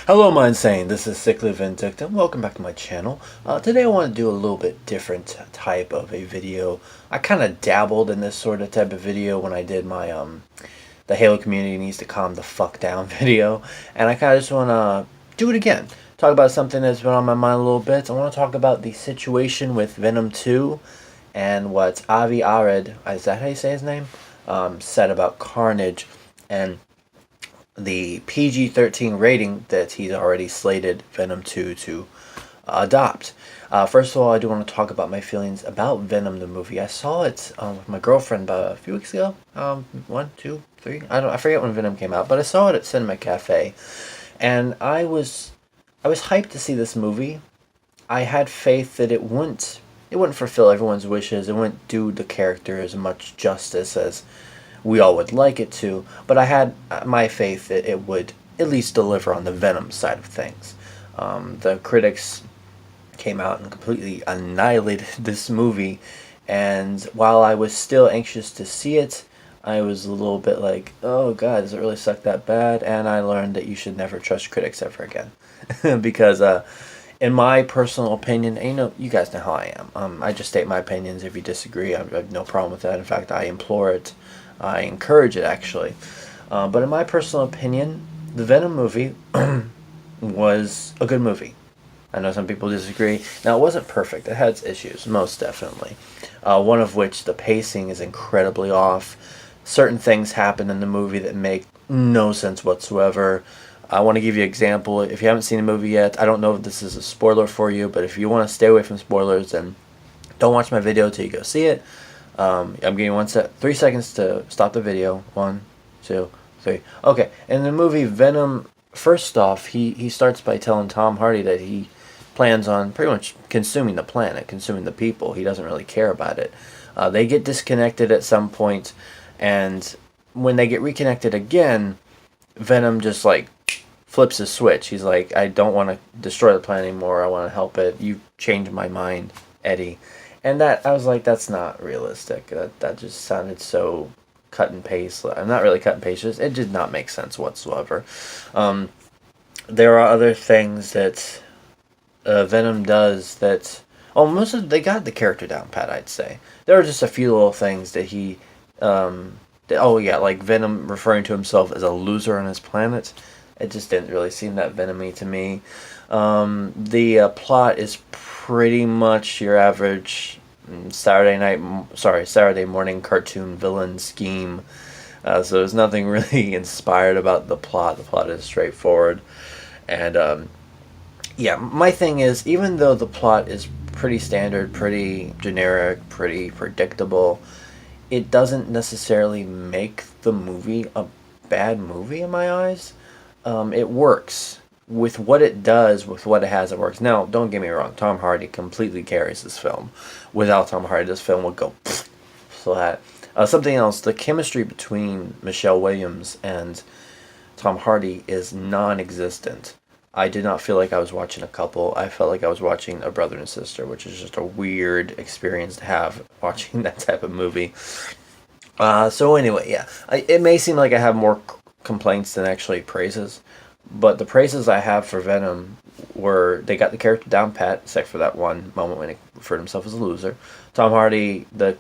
Hello, my insane. This is Sickly Vindictive. Welcome back to my channel. Today I want to do a little bit different type of a video. I kind of dabbled in this sort of type of video when I did my the Halo community needs to calm the fuck down video, and I kind of just want to do it again. Talk about something that's been on my mind a little bit. I want to talk about the situation with Venom 2 and what Avi Arad, is that how you say his name, said about Carnage and the PG-13 rating that he's already slated Venom 2 to adopt. First of all, I do want to talk about my feelings about Venom the movie. I saw it with my girlfriend about a few weeks ago. 1, 2, 3. I forget when Venom came out, but I saw it at Cinema Cafe, and I was hyped to see this movie. I had faith that it wouldn't fulfill everyone's wishes. It wouldn't do the character as much justice as we all would like it to, but I had my faith that it would at least deliver on the Venom side of things. The critics came out and completely annihilated this movie, and while I was still anxious to see it, I was a little bit like, oh god, does it really suck that bad? And I learned that you should never trust critics ever again. Because in my personal opinion, and you guys know how I am. I just state my opinions. If you disagree, I have no problem with that. In fact, I implore it. I encourage it, actually. But in my personal opinion, the Venom movie was a good movie. I know some people disagree. Now, it wasn't perfect. It had its issues, most definitely. One of which, the pacing is incredibly off. Certain things happen in the movie that make no sense whatsoever. I want to give you an example. If you haven't seen the movie yet, I don't know if this is a spoiler for you, but if you want to stay away from spoilers, then don't watch my video till you go see it. I'm giving you 3 seconds to stop the video. 1, 2, 3. Okay, in the movie Venom, first off, he starts by telling Tom Hardy that he plans on pretty much consuming the planet, consuming the people. He doesn't really care about it. They get disconnected at some point, and when they get reconnected again, Venom just like flips a switch. He's like, I don't want to destroy the planet anymore. I want to help it. You changed my mind, Eddie. And that, I was like, that's not realistic. That just sounded so cut and paste. I'm not really cut and paste. It did not make sense whatsoever. There are other things that Venom does that... Oh, they got the character down pat, I'd say. There are just a few little things that he... like Venom referring to himself as a loser on his planet. It just didn't really seem that Venom-y to me. The plot is pretty much your average Saturday morning cartoon villain scheme. So there's nothing really inspired about the plot. The plot is straightforward. And my thing is, even though the plot is pretty standard, pretty generic, pretty predictable, it doesn't necessarily make the movie a bad movie in my eyes. It works. With what it does, with what it has, it works. Now, don't get me wrong, Tom Hardy completely carries this film. Without Tom Hardy, this film would go flat. Something else, the chemistry between Michelle Williams and Tom Hardy is non-existent. I did not feel like I was watching a couple. I felt like I was watching a brother and sister, which is just a weird experience to have watching that type of movie. So anyway, yeah. It may seem like I have more complaints than actually praises. But the praises I have for Venom were they got the character down pat, except for that one moment when he referred himself as a loser. Tom Hardy, the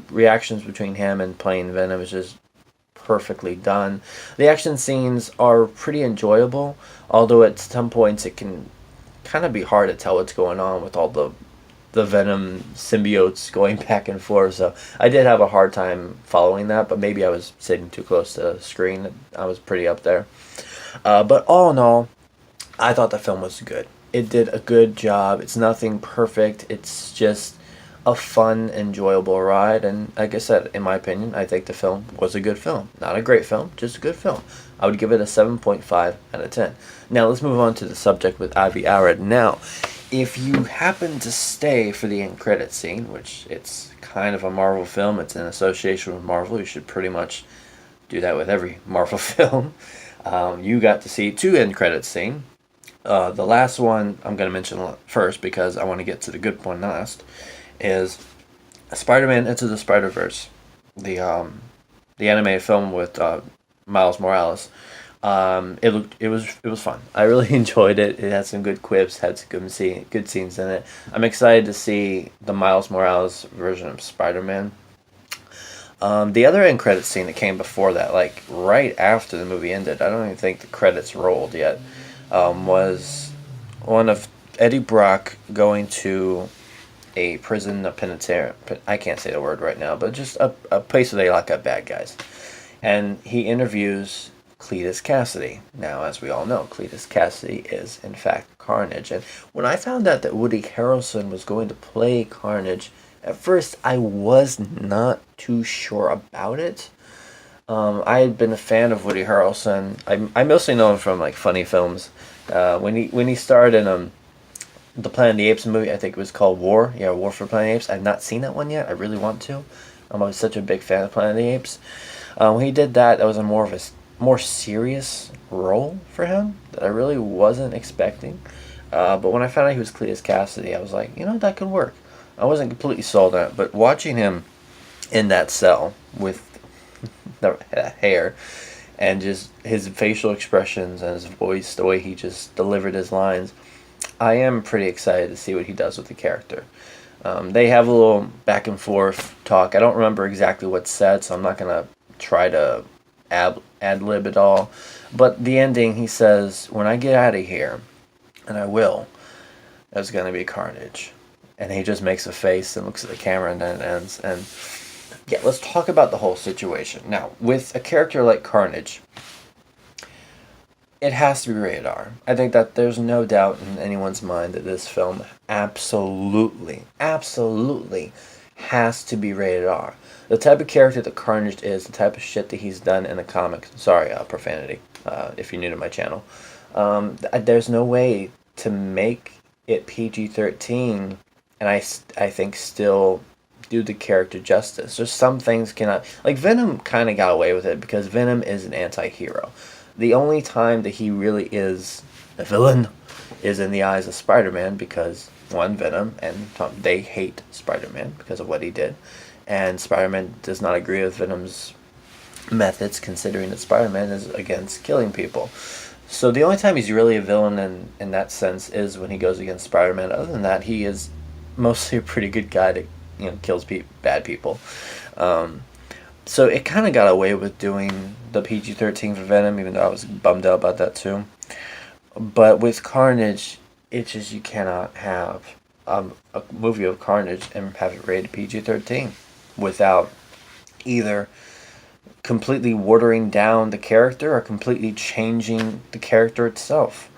reactions between him and playing Venom is just perfectly done. The action scenes are pretty enjoyable, although at some points it can kind of be hard to tell what's going on with all the Venom symbiotes going back and forth. So I did have a hard time following that, but maybe I was sitting too close to the screen. I was pretty up there. But all in all, I thought the film was good. It did a good job. It's nothing perfect. It's just a fun, enjoyable ride. And like I said, in my opinion, I think the film was a good film. Not a great film, just a good film. I would give it a 7.5 out of 10. Now, let's move on to the subject with Avi Arad. Now, if you happen to stay for the end credit scene, which it's kind of a Marvel film, it's in association with Marvel, you should pretty much do that with every Marvel film. You got to see 2 end credits scene. The last one I'm going to mention first because I want to get to the good one last is Spider-Man Into the Spider-Verse, the animated film with Miles Morales. It was fun. I really enjoyed it. It had some good quips, had some good scenes in it. I'm excited to see the Miles Morales version of Spider-Man. The other end credits scene that came before that, like right after the movie ended, I don't even think the credits rolled yet, was one of Eddie Brock going to a prison, a penitentiary. I can't say the word right now, but just a place where they lock up bad guys. And he interviews Cletus Cassidy. Now, as we all know, Cletus Cassidy is, in fact, Carnage. And when I found out that Woody Harrelson was going to play Carnage, at first I was not too sure about it. I had been a fan of Woody Harrelson. I mostly know him from like funny films. When he starred in the Planet of the Apes movie, I think it was called War. Yeah, War for Planet of the Apes. I've not seen that one yet. I really want to. I was such a big fan of Planet of the Apes. When he did that, that was a more serious role for him that I really wasn't expecting. But when I found out he was Cletus Cassidy, I was like, that could work. I wasn't completely sold on it, but watching him in that cell with the hair and just his facial expressions and his voice, the way he just delivered his lines, I am pretty excited to see what he does with the character. They have a little back and forth talk. I don't remember exactly what's said, so I'm not going to try to ad-lib it all. But the ending, he says, when I get out of here, and I will, there's going to be carnage. And he just makes a face and looks at the camera, and then it ends. And yeah, let's talk about the whole situation. Now, with a character like Carnage, it has to be rated R. I think that there's no doubt in anyone's mind that this film absolutely has to be rated R. The type of character that Carnage is, the type of shit that he's done in the comics. Sorry, profanity, if you're new to my channel. There's no way to make it PG-13, and I think still do the character justice. There's some things cannot... Like, Venom kind of got away with it because Venom is an anti-hero. The only time that he really is a villain is in the eyes of Spider-Man because, one, Venom, and they hate Spider-Man because of what he did. And Spider-Man does not agree with Venom's methods, considering that Spider-Man is against killing people. So the only time he's really a villain in that sense is when he goes against Spider-Man. Other than that, he is mostly a pretty good guy that kills bad people. So it kind of got away with doing the PG-13 for Venom, even though I was bummed out about that too. But with Carnage, it's just you cannot have a movie of Carnage and have it rated PG-13 without either completely watering down the character or completely changing the character itself.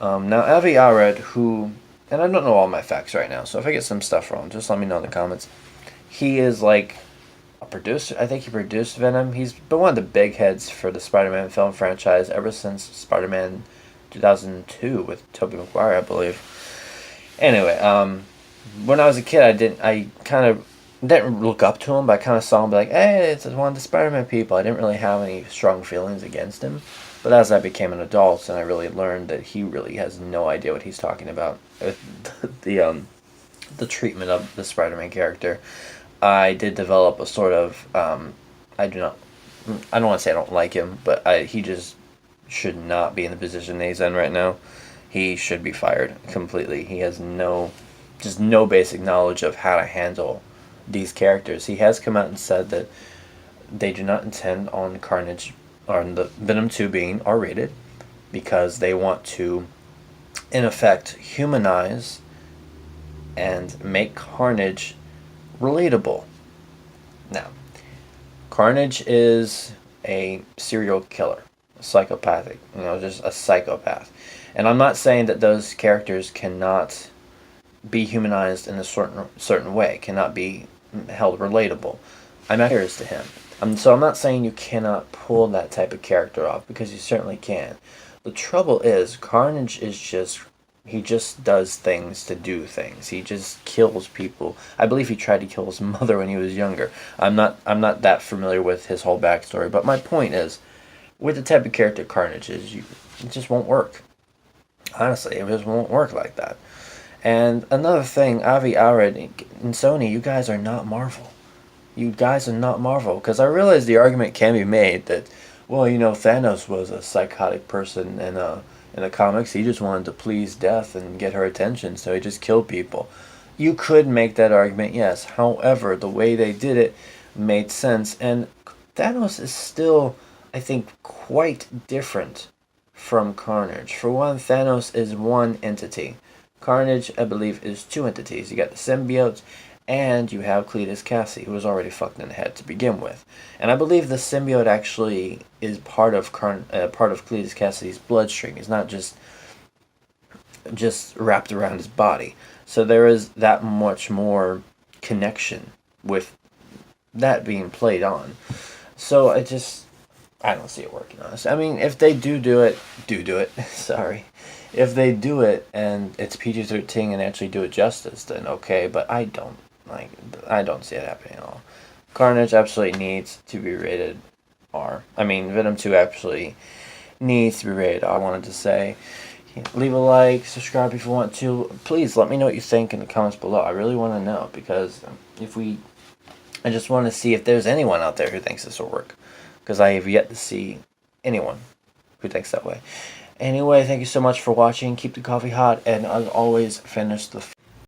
Now, Avi Arad, who... And I don't know all my facts right now, so if I get some stuff wrong, just let me know in the comments. He is like a producer. I think he produced Venom. He's been one of the big heads for the Spider-Man film franchise ever since Spider-Man 2002 with Tobey Maguire, I believe. Anyway, when I was a kid, I kind of didn't look up to him, but I kind of saw him be like, hey, it's one of the Spider-Man people. I didn't really have any strong feelings against him. But as I became an adult and I really learned that he really has no idea what he's talking about with the treatment of the Spider-Man character, I did develop a sort of I don't want to say I don't like him, but he just should not be in the position that he's in right now. He should be fired completely. He has no basic knowledge of how to handle these characters. He has come out and said that they do not intend on Carnage or the Venom 2 being R-rated because they want to, in effect, humanize and make Carnage relatable. Now, Carnage is a serial killer, psychopathic, just a psychopath. And I'm not saying that those characters cannot be humanized in a certain way, cannot be held relatable. I'm not curious to him. So I'm not saying you cannot pull that type of character off, because you certainly can. The trouble is, Carnage is he just does things to do things. He just kills people. I believe he tried to kill his mother when he was younger. I'm not that familiar with his whole backstory, but my point is, with the type of character Carnage is, it just won't work. Honestly, it just won't work like that. And another thing, Avi Arad and Sony, you guys are not Marvel. You guys are not Marvel. Because I realize the argument can be made that, Well, Thanos was a psychotic person in the comics. He just wanted to please Death and get her attention, so he just killed people. You could make that argument, yes. However, the way they did it made sense, and Thanos is still, I think, quite different from Carnage. For one, Thanos is one entity. Carnage, I believe, is two entities. You got the symbiotes, and you have Cletus Cassie, who was already fucked in the head to begin with. And I believe the symbiote actually is part of Cletus Cassidy's bloodstream. He's not just wrapped around his body. So there is that much more connection with that being played on. So I don't see it working, honestly. I mean, if they do it, sorry. If they do it and it's PG-13 and actually do it justice, then okay, but I don't see it happening at all. Carnage absolutely needs to be rated R. I mean, Venom 2 absolutely needs to be rated R. I wanted to say, leave a like, subscribe if you want to. Please let me know what you think in the comments below. I really want to know, because I just want to see if there's anyone out there who thinks this will work, because I have yet to see anyone who thinks that way. Anyway, thank you so much for watching. Keep the coffee hot, and as always, finish the